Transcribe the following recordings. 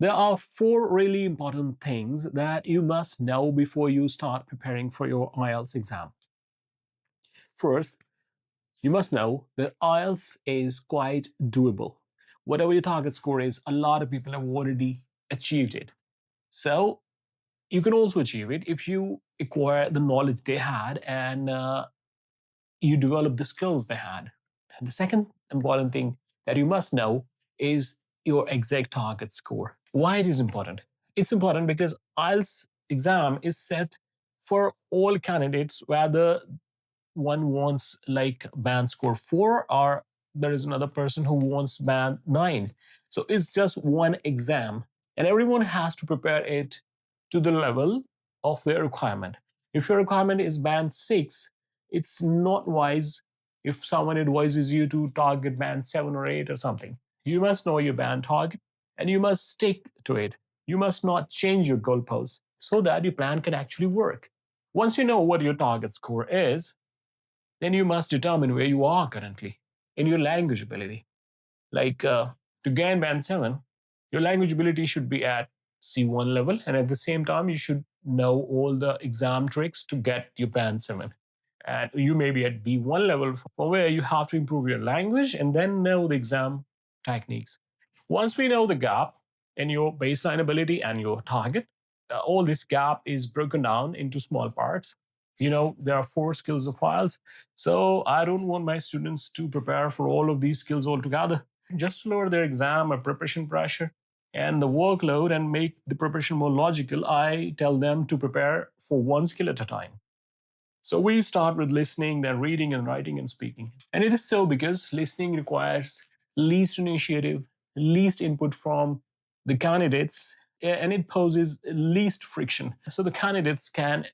There are four really important things that you must know before you start preparing for your IELTS exam. First, you must know that IELTS is quite doable. Whatever your target score is, a lot of people have already achieved it. So you can also achieve it if you acquire the knowledge they had and you develop the skills they had. And the second important thing that you must know is your exact target score. Why it is important? It's important because IELTS exam is set for all candidates, whether one wants like band score 4 or there is another person who wants band 9. So it's just one exam and everyone has to prepare it to the level of their requirement. If your requirement is band 6, it's not wise if someone advises you to target band 7 or 8 or something. You must know your band target and you must stick to it. You must not change your goalposts so that your plan can actually work. Once you know what your target score is, then you must determine where you are currently in your language ability. Like to gain band 7, your language ability should be at C1 level, and at the same time, you should know all the exam tricks to get your band 7. And you may be at B1 level, for where you have to improve your language and then know the exam techniques. Once we know the gap in your baseline ability and your target, all this gap is broken down into small parts. There are 4 skills of IELTS. So I don't want my students to prepare for all of these skills altogether. Just to lower their exam or preparation pressure and the workload and make the preparation more logical, I tell them to prepare for one skill at a time. So we start with listening, then reading and writing and speaking. And it is so because listening requires least initiative, least input from the candidates, and it poses least friction. So the candidates can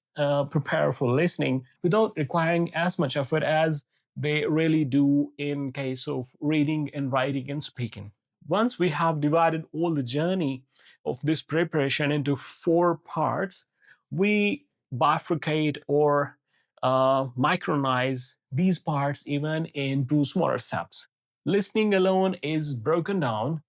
prepare for listening without requiring as much effort as they really do in case of reading and writing and speaking. Once we have divided all the journey of this preparation into 4 parts, we bifurcate or micronize these parts even into smaller steps. Listening alone is broken down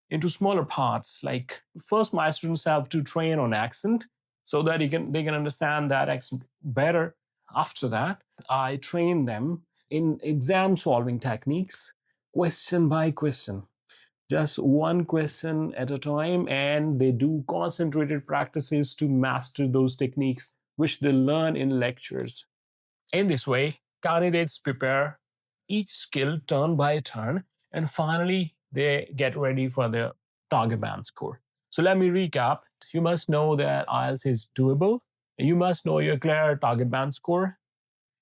into smaller parts. Like first, my students have to train on accent so that they can understand that accent better. After that, I train them in exam solving techniques, question by question, just one question at a time, and they do concentrated practices to master those techniques which they learn in lectures. In this way, candidates prepare each skill turn by turn, and finally, they get ready for the target band score. So let me recap. You must know that IELTS is doable. You must know your clear target band score,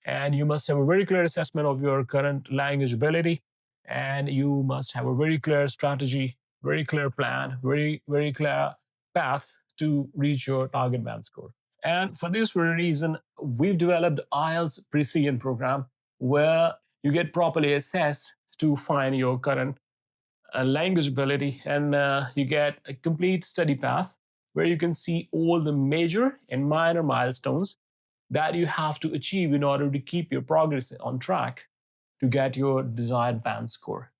and you must have a very clear assessment of your current language ability, and you must have a very clear strategy, very clear plan, very clear path to reach your target band score. And for this very reason, we've developed the IELTS Precision program where you get properly assessed to find your current language ability, and you get a complete study path where you can see all the major and minor milestones that you have to achieve in order to keep your progress on track to get your desired band score.